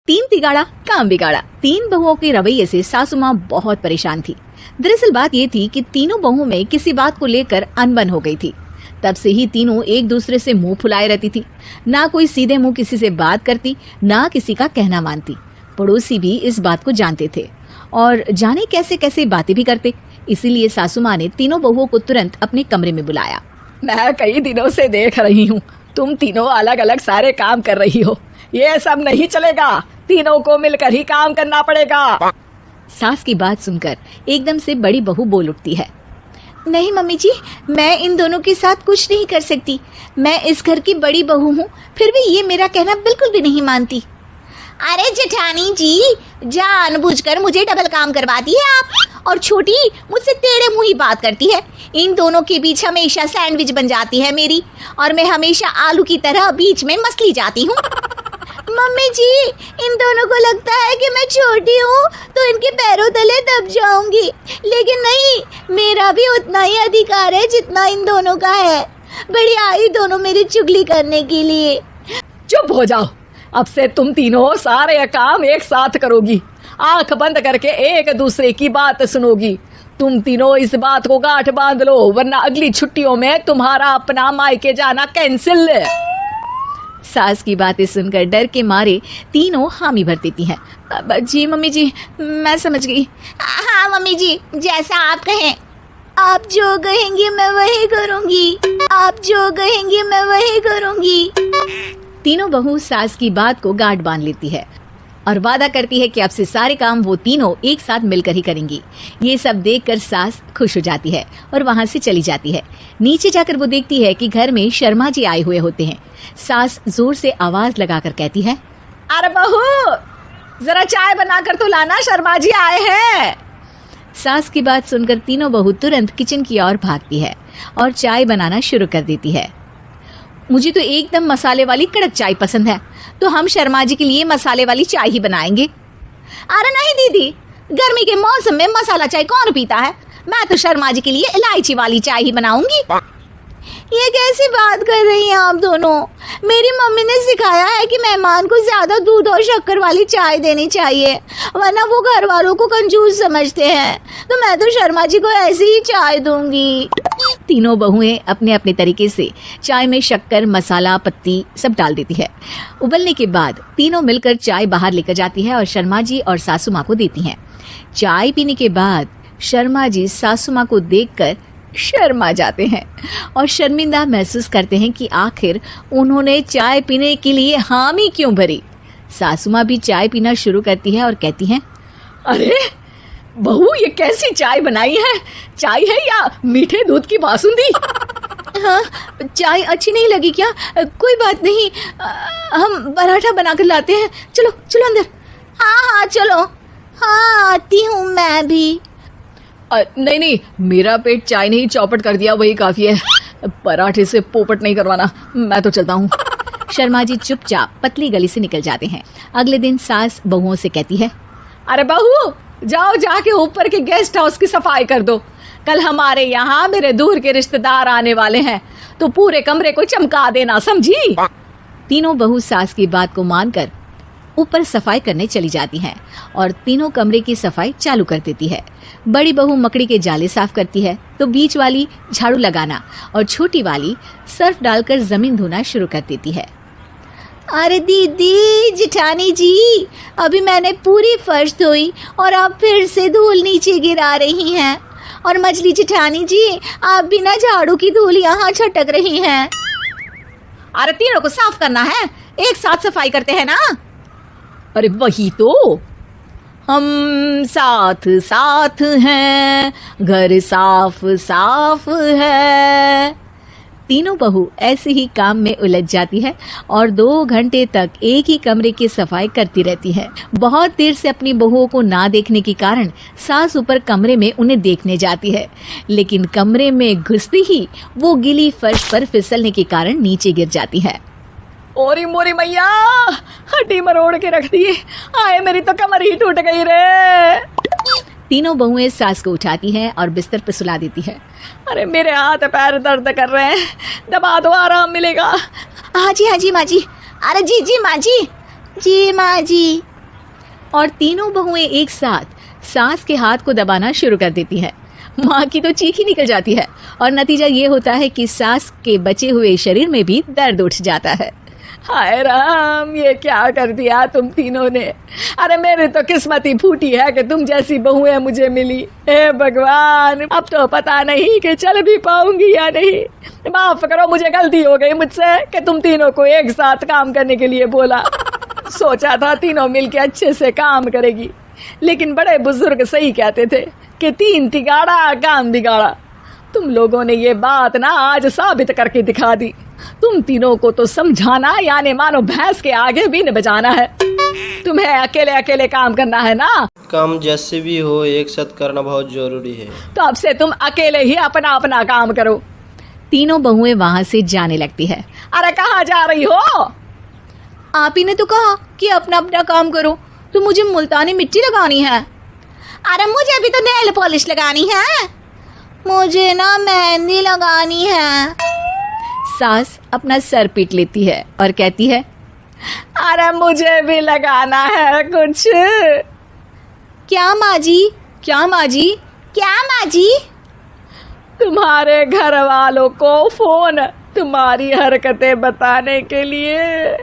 तीन तिगाड़ा काम बिगाड़ा। तीन बहुओं के रवैये से सासू माँ बहुत परेशान थी। दरअसल बात ये थी कि तीनों बहुओं में किसी बात को लेकर अनबन हो गई थी। तब से ही तीनों एक दूसरे से मुंह फुलाए रहती थी। ना कोई सीधे मुंह किसी से बात करती, ना किसी का कहना मानती। पड़ोसी भी इस बात को जानते थे और जाने कैसे कैसे बातें भी करते। इसीलिए सासू माँ ने तीनों बहुओं को तुरंत अपने कमरे में बुलाया। मैं कई दिनों से देख रही हूँ तुम तीनों अलग अलग सारे काम कर रही हो। ये सब नहीं चलेगा, तीनों को मिलकर ही काम करना पड़ेगा। सास की बात सुनकर एकदम से बड़ी बहू बोल उठती है। नहीं मम्मी जी, मैं इन दोनों के साथ कुछ नहीं कर सकती। मैं इस घर की बड़ी बहू हूँ, फिर भी ये मेरा कहना बिल्कुल भी नहीं मानती। अरे जेठानी जी, जानबूझकर मुझे डबल काम करवाती है आप, और छोटी मुझसे टेढ़े मुंह ही बात करती है। इन दोनों के बीच हमेशा सैंडविच बन जाती है मेरी, और मैं हमेशा आलू की तरह बीच में मसली जाती हूँ। मम्मी जी, इन दोनों को लगता है कि मैं छोटी हूँ तो इनके पैरों तले दब जाऊंगी, लेकिन नहीं, मेरा भी उतना ही अधिकार है जितना इन दोनों का है। बड़ी आई दोनों मेरी चुगली करने के लिए। चुप हो जाओ, अब से तुम तीनों सारे काम एक साथ करोगी। आंख बंद करके एक दूसरे की बात सुनोगी। तुम तीनों इस बात को गांठ बांध लो, वरना अगली छुट्टियों में तुम्हारा अपना मायके जाना कैंसिल। सास की बातें सुनकर डर के मारे तीनों हामी भर देती हैं। जी मम्मी जी, मैं समझ गई। हाँ मम्मी जी, जैसा आप कहें। आप जो कहेंगी मैं वही करूंगी। आप जो कहेंगी मैं वही करूंगी। तीनों बहू सास की बात को गांठ बांध लेती है और वादा करती है कि अब से सारे काम वो तीनों एक साथ मिलकर ही करेंगी। ये सब देखकर सास खुश हो जाती है और वहाँ से चली जाती है। नीचे जाकर वो देखती है कि घर में शर्मा जी आए हुए होते हैं। सास जोर से आवाज लगाकर कहती है, अरे बहू, जरा चाय बनाकर तो लाना, शर्मा जी आए हैं। सास की बात सुनकर तीनों बहू तुरंत किचन की ओर भागती है और चाय बनाना शुरू कर देती है। मुझे तो एकदम मसाले वाली कड़क चाय पसंद है, तो हम शर्मा जी के लिए मसाले वाली चाय ही बनाएंगे। अरे नहीं दीदी, गर्मी के मौसम में मसाला चाय कौन पीता है? मैं तो शर्मा जी के लिए इलायची वाली चाय ही बनाऊंगी। ये कैसी बात कर रही हैं आप दोनों? मेरी मम्मी ने सिखाया है कि मेहमान को ज्यादा दूध और शक्कर वाली चाय देनी चाहिए, वरना वो घर वालों को कंजूस समझते हैं। तो मैं तो शर्मा जी को ऐसी ही चाय दूंगी। तीनों बहुएं अपने अपने तरीके से चाय में शक्कर, मसाला, पत्ती सब डाल देती है। उबलने के बाद तीनों मिलकर चाय बाहर लेकर जाती है और शर्मा जी और सासू माँ को देती हैं। चाय पीने के बाद शर्मा जी सासू माँ को देखकर शर्मा जाते हैं और शर्मिंदा महसूस करते हैं कि आखिर उन्होंने चाय पीने के लिए हामी क्यों भरी। सासू माँ भी चाय पीना शुरू करती है और कहती हैं, अरे बहू, ये कैसी चाय बनाई है? चाय है या मीठे दूध की बासुंदी? हाँ, चाय अच्छी नहीं लगी क्या? कोई बात नहीं, हम पराठा बनाकर लाते हैं। चलो चलो अंदर। हाँ चलो। हाँ, आती हूँ मैं भी। नहीं नहीं, मेरा पेट चाय ने ही चौपट कर दिया, वही काफी है। पराठे से पोपट नहीं करवाना, मैं तो चलता हूँ। शर्मा जी चुपचाप पतली गली से निकल जाते हैं। अगले दिन सास बहुओं से कहती है, अरे बहू, जाओ जाके ऊपर के गेस्ट हाउस की सफाई कर दो। कल हमारे यहाँ मेरे दूर के रिश्तेदार आने वाले हैं, तो पूरे कमरे को चमका देना, समझी? तीनों बहू सास की बात को मानकर ऊपर सफाई करने चली जाती हैं और तीनों कमरे की सफाई चालू कर देती है। बड़ी बहू मकड़ी के जाले साफ करती है, तो बीच वाली झाड़ू लगाना और छोटी वाली सर्फ डालकर जमीन धोना शुरू कर देती है। अरे दीदी, जेठानी जी, अभी मैंने पूरी फर्श धोई और आप फिर से धूल नीचे गिरा रही हैं। और मछली जेठानी जी, आप बिना झाड़ू की धूल यहाँ छटक रही हैं। अरे तीनों को साफ करना है, एक साथ सफाई करते हैं ना। अरे वही तो, हम साथ साथ हैं, घर साफ साफ है। तीनों बहू ऐसे ही काम में उलझ जाती है और 2 घंटे तक एक ही कमरे की सफाई करती रहती है। बहुत देर से अपनी बहुओं को ना देखने के कारण सास ऊपर कमरे में उन्हें देखने जाती है, लेकिन कमरे में घुसती ही वो गीली फर्श पर फिसलने के कारण नीचे गिर जाती है। ओरी मोरी मैया, हड्डी मरोड़ के रख दी। आए, मेरी तो कमर ही टूट गई रे। तीनों बहुएं सास को उठाती हैं और बिस्तर पर सुला देती है। अरे मेरे हाथ पैर दर्द कर रहे हैं, दबा दो, आराम मिलेगा। हाँ जी माँ जी। अरे जी माँ जी। जी माँ जी। और तीनों बहुएं एक साथ सास के हाथ को दबाना शुरू कर देती हैं। माँ की तो चीख ही निकल जाती है और नतीजा ये होता है कि सास के बचे हुए शरीर में भी दर्द उठ जाता है। हाय राम, ये क्या कर दिया तुम तीनों ने। अरे मेरी तो किस्मत ही फूटी है कि तुम जैसी बहुएं मुझे मिली। हे भगवान, अब तो पता नहीं कि चल भी पाऊंगी या नहीं। माफ करो, मुझे गलती हो गई मुझसे कि तुम तीनों को एक साथ काम करने के लिए बोला। सोचा था तीनों मिलके अच्छे से काम करेगी, लेकिन बड़े बुजुर्ग सही कहते थे कि 3 तिगाड़ा काम बिगाड़ा। तुम लोगों ने ये बात ना आज साबित करके दिखा दी। तुम तीनों को तो समझाना यानी मानो भैंस के आगे भी न बजाना है। तुम्हें अकेले अकेले काम करना है ना। काम जैसे भी हो एक साथ करना बहुत जरूरी है। तो अब से तुम अकेले ही अपना अपना काम करो। तीनों बहुएं वहां से जाने लगती है। अरे कहाँ जा रही हो? आप ही ने तो कहा कि अपना अपना काम करो, तो मुझे मुल्तानी मिट्टी लगानी है। अरे मुझे भी तो नेल पॉलिश लगानी है। मुझे ना मेहंदी लगानी है। सास अपना सर पीट लेती है और कहती है, अरे मुझे भी लगाना है कुछ। क्या माँ जी? क्या माँ जी? क्या माँ जी? तुम्हारे घर वालों को फोन तुम्हारी हरकतें बताने के लिए।